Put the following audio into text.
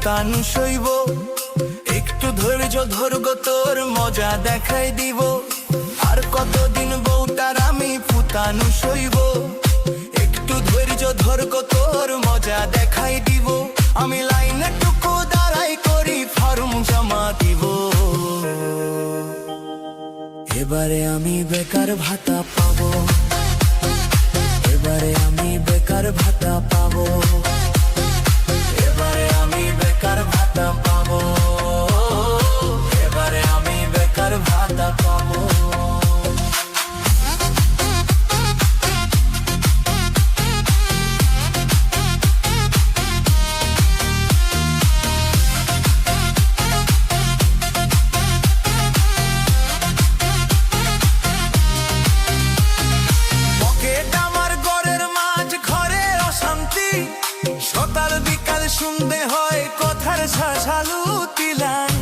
ফুতানু সইব। একটু ধৈর্য ধরব তোর মজা দেখাই দিব। আর কতদিন বউটার আমি ফুতানু সইব। একটু ধৈর্য ধরব তোর মজা দেখাই দিব। আমি লাইনে টুকু দাঁড়াই করি ফর্ম জমা দিব। এবারে আমি বেকার ভাতা পাবো। এবারে আমি বেকার ভাতা পাবো। এবারে আমি বেকার ভাতা পাবো। এবারে আমি বেকার ভাতা পাবো। সকাল বিকাল শুনতে হয় কথার ছালু তিলান।